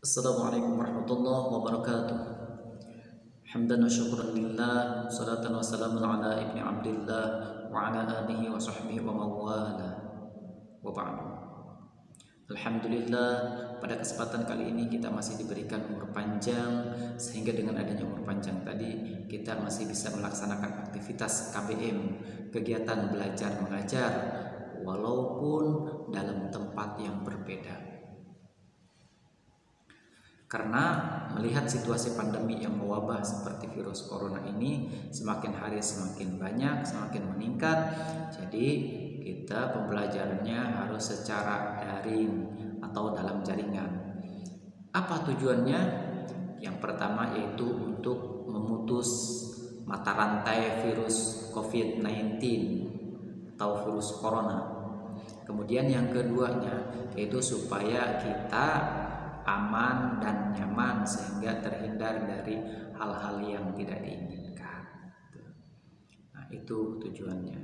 Assalamualaikum warahmatullahi wabarakatuh. Hamdan wa syukran lillah, salatan wa salamun ala ibni abdillah wa ala alihi wa sahbihi wa mawala wa ba'du. Alhamdulillah, pada kesempatan kali ini kita masih diberikan umur panjang, sehingga dengan adanya umur panjang tadi kita masih bisa melaksanakan aktivitas KBM, kegiatan belajar mengajar, walaupun dalam tempat yang berbeda. Karena melihat situasi pandemi yang mewabah seperti virus corona ini semakin hari semakin banyak, semakin meningkat. Jadi kita pembelajarannya harus secara daring atau dalam jaringan. Apa tujuannya? Yang pertama yaitu untuk memutus mata rantai virus COVID-19 atau virus corona. Kemudian yang keduanya yaitu supaya kita aman dan nyaman sehingga terhindar dari hal-hal yang tidak diinginkan. Nah, itu tujuannya.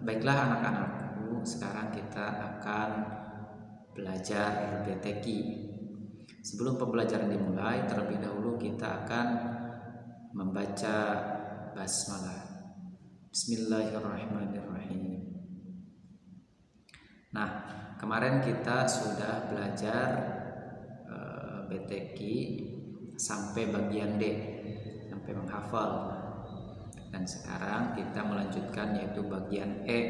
Baiklah anak-anakku, sekarang kita akan belajar BTQ. Sebelum pembelajaran dimulai, terlebih dahulu kita akan membaca basmalah. Bismillahirrahmanirrahim. Nah, kemarin kita sudah belajar BTQ sampai bagian D, sampai menghafal. Dan sekarang kita melanjutkan yaitu bagian E,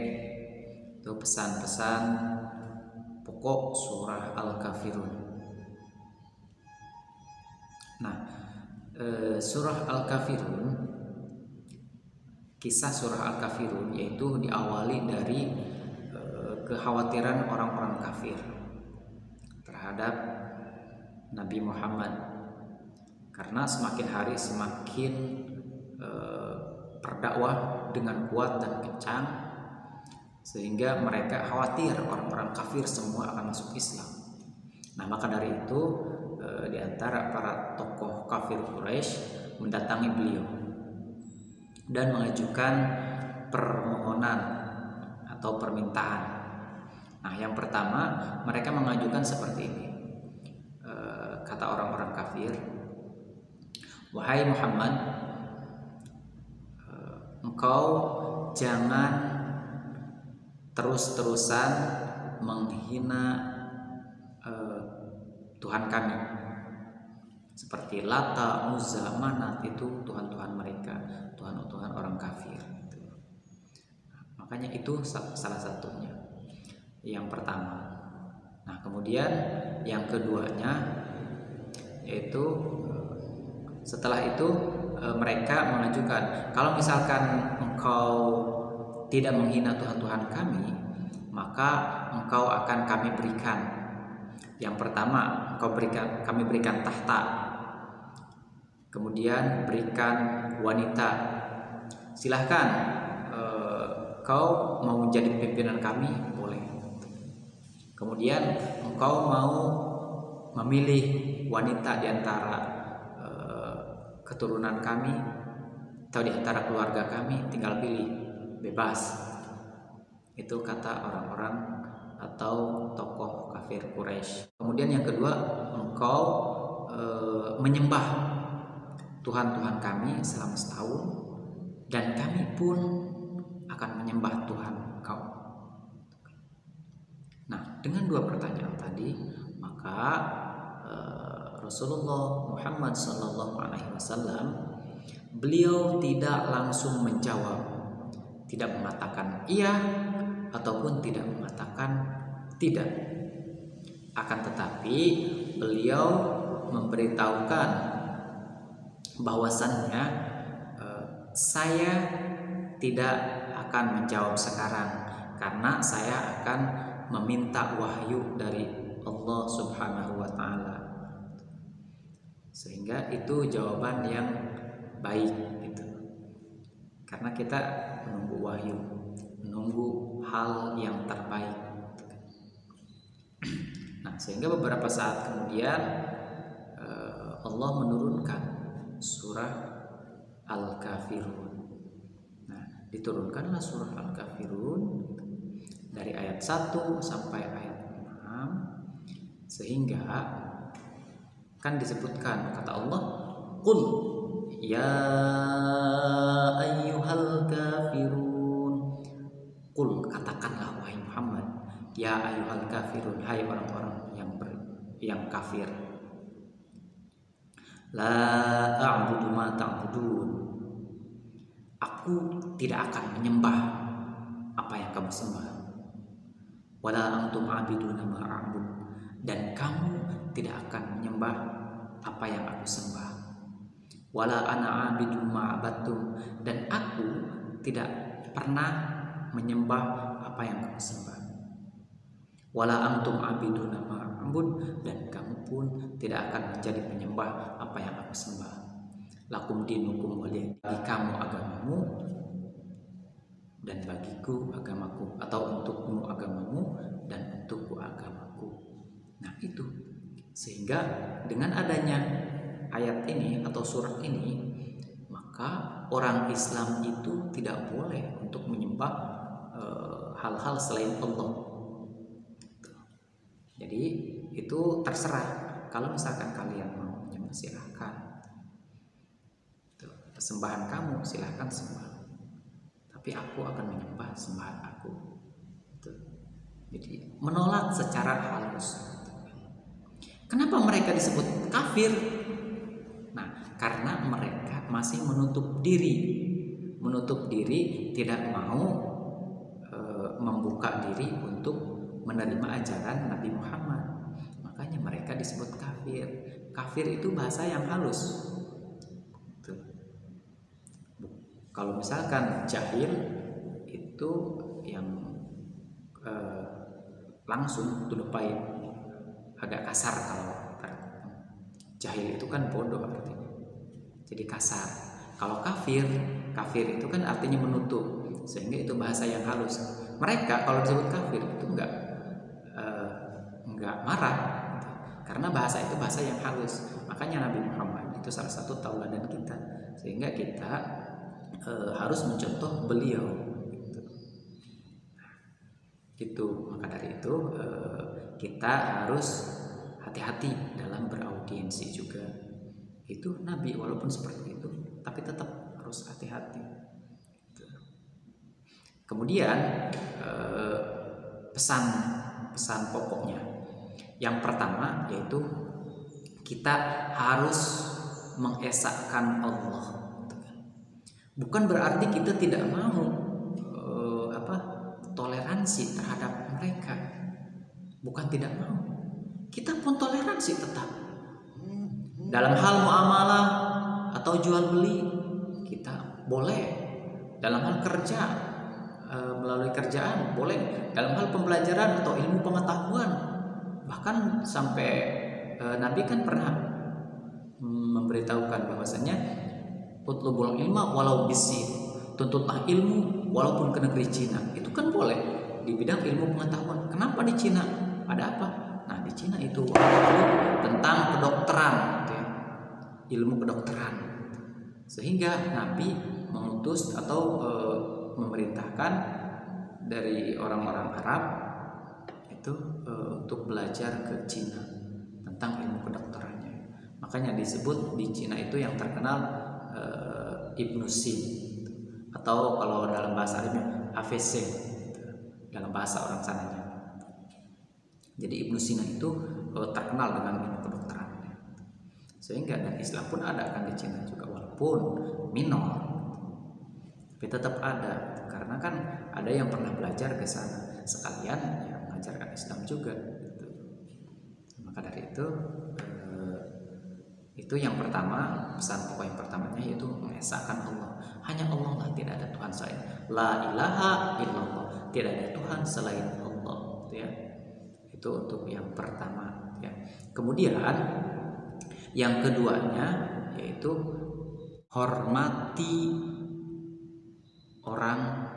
itu pesan-pesan pokok surah Al-Kafirun. Nah, surah Al-Kafirun, kisah surah Al-Kafirun yaitu diawali dari kekhawatiran orang-orang kafir terhadap Nabi Muhammad, karena semakin hari semakin berdakwah dengan kuat dan kencang, sehingga mereka khawatir orang-orang kafir semua akan masuk Islam. Nah, maka dari itu di antara para tokoh kafir Quraisy mendatangi beliau dan mengajukan permohonan atau permintaan. Nah, yang pertama mereka mengajukan seperti ini. Kata orang-orang kafir, wahai Muhammad, engkau jangan terus-terusan menghina Tuhan kami, seperti Lata, Uzza, Manat, itu Tuhan-Tuhan mereka, Tuhan-Tuhan orang kafir. Makanya itu salah satunya, yang pertama. Nah, kemudian yang keduanya yaitu setelah itu mereka mengajukan, kalau misalkan engkau tidak menghina Tuhan-Tuhan kami, maka engkau akan kami berikan. Yang pertama, kami berikan tahta, kemudian berikan wanita. Silahkan kau mau menjadi pimpinan kami, boleh. Kemudian engkau mau memilih wanita di antara keturunan kami atau di antara keluarga kami, tinggal pilih, bebas. Itu kata orang-orang atau tokoh kafir Quraisy. Kemudian yang kedua, engkau menyembah Tuhan-Tuhan kami selama setahun, dan kami pun akan menyembah Tuhan engkau. Nah, dengan dua pertanyaan tadi, maka Rasulullah Muhammad SAW beliau tidak langsung menjawab, tidak mengatakan iya ataupun tidak mengatakan tidak. Akan tetapi beliau memberitahukan bahwasannya saya tidak akan menjawab sekarang, karena saya akan meminta wahyu dari Allah Subhanahu wa Ta'ala, sehingga itu jawaban yang baik gitu. Karena kita menunggu wahyu, menunggu hal yang terbaik. Nah, sehingga beberapa saat kemudian Allah menurunkan surah Al-Kafirun. Nah, diturunkanlah surah Al-Kafirun dari ayat 1 sampai ayat 6, sehingga Kan disebutkan kata Allah, qul ya ayyuhal kafirun. Qul, katakanlah wahai Muhammad, ya ayyuhal kafirun, hai orang-orang yang kafir. La a'budu ma ta'budun. Aku tidak akan menyembah apa yang kamu sembah. Wala antum a'biduna ma a'bud. Dan kamu tidak akan menyembah apa yang aku sembah. Wala ana a'bidu ma abattum. Dan aku tidak pernah menyembah apa yang kamu sembah. Wala antum a'biduna ma a'bud. Dan kamu pun tidak akan menjadi penyembah apa yang aku sembah. Lakum dinukum waliyadin. Bagi kamu agamamu dan bagiku agamaku, atau untukmu agamamu dan untukku agamaku. Nah itu, sehingga dengan adanya ayat ini atau surat ini, maka orang Islam itu tidak boleh untuk menyembah hal-hal selain Allah. Jadi itu terserah. Kalau misalkan kalian mau menyembah, silahkan. Sembahan kamu silahkan sembah, tapi aku akan menyembah sembahan aku. Jadi menolak secara halus. Kenapa mereka disebut kafir? Nah, karena mereka masih menutup diri, tidak mau membuka diri untuk menerima ajaran Nabi Muhammad. Makanya mereka disebut kafir. Kafir itu bahasa yang halus. Kalau misalkan jahil itu yang langsung to the point, agak kasar. Kalau jahil itu kan bodoh artinya, jadi kasar. Kalau kafir itu kan artinya menutup, sehingga itu bahasa yang halus. Mereka kalau disebut kafir itu enggak marah, karena bahasa itu bahasa yang halus. Makanya Nabi Muhammad itu salah satu tauladan kita, sehingga kita harus mencontoh beliau gitu. Maka dari itu kita harus hati-hati dalam beraudiensi juga. Itu Nabi walaupun seperti itu, tapi tetap harus hati-hati. Kemudian pesan pokoknya yang pertama yaitu kita harus mengesahkan Allah. Bukan berarti kita tidak mau toleransi terhadap mereka. Bukan tidak mau. Kita pun toleransi tetap. Dalam hal muamalah atau jual beli kita boleh. Dalam hal kerja, melalui kerjaan boleh. Dalam hal pembelajaran atau ilmu pengetahuan, bahkan sampai Nabi kan pernah memberitahukan bahwasanya utlubul ilma walau bisi, tuntutlah ilmu walaupun ke negeri Cina. Itu kan boleh di bidang ilmu pengetahuan. Kenapa di Cina? Ada apa? Nah, di Cina itu tentang kedokteran, ilmu kedokteran. Sehingga Nabi mengutus atau memerintahkan dari orang-orang Arab itu untuk belajar ke Cina tentang ilmu kedokterannya. Makanya disebut di Cina itu yang terkenal Ibnu Sin, atau kalau dalam bahasa Arabnya AVC dalam bahasa orang sananya. Jadi Ibnu Sina itu terkenal dengan ilmu kedokteran, sehingga dan Islam pun ada kan di Cina juga, walaupun minor tapi tetap ada, karena kan ada yang pernah belajar ke sana sekalian yang mengajarkan Islam juga gitu. Maka dari itu yang pertama, pesan pokok yang pertamanya yaitu mengesahkan Allah. Hanya Allah lah, tidak ada Tuhan selain. La ilaha illallah, tidak ada Tuhan selain Allah, gitu ya. Itu untuk yang pertama ya. Kemudian yang keduanya yaitu hormati orang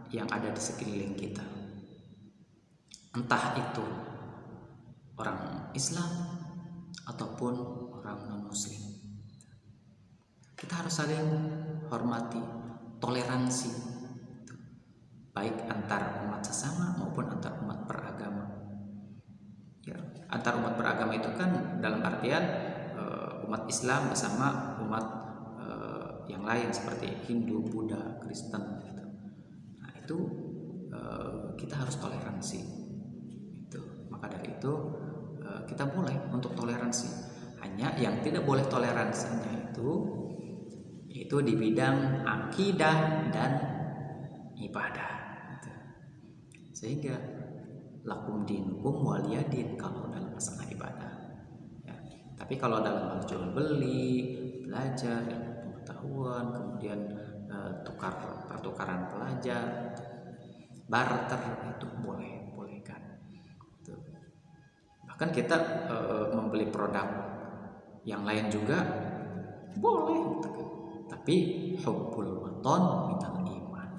yang ada di sekeliling kita, entah itu orang Islam ataupun orang non-muslim. Kita harus saling hormati, toleransi, baik antar umat sesama maupun antar umat beragama. Ya, antar umat beragama itu kan dalam artian umat Islam bersama umat yang lain seperti Hindu, Buddha, Kristen gitu. Nah itu kita harus toleransi itu. Maka dari itu kita mulai untuk toleransi. Hanya yang tidak boleh toleransinya itu di bidang akidah dan ibadah gitu. Sehingga lakum dinukum waliyadin kalau dalam masalah ibadah ya. Tapi kalau dalam hal jual beli, belajar, pengetahuan, kemudian pertukaran pelajar, barter, itu bolehkan gitu. Bahkan kita membeli produk yang lain juga boleh gitu kan. Tapi hubbul waton minal iman,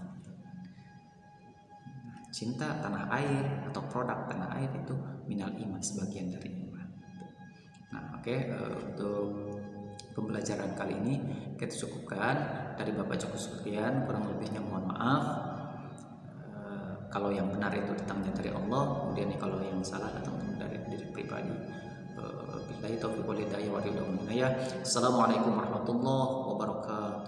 cinta tanah air atau produk tanah air itu minal iman, sebagian dari iman. Nah oke, untuk pembelajaran kali ini kita cukupkan. Dari Bapak cukup sekian, kurang lebihnya mohon maaf. Kalau yang benar itu datangnya dari Allah, kemudian kalau yang salah datang dari diri pribadi. Billahi taufiq wal hidayah wa ridwan minaya. Assalamualaikum warahmatullahi wabarakatuh.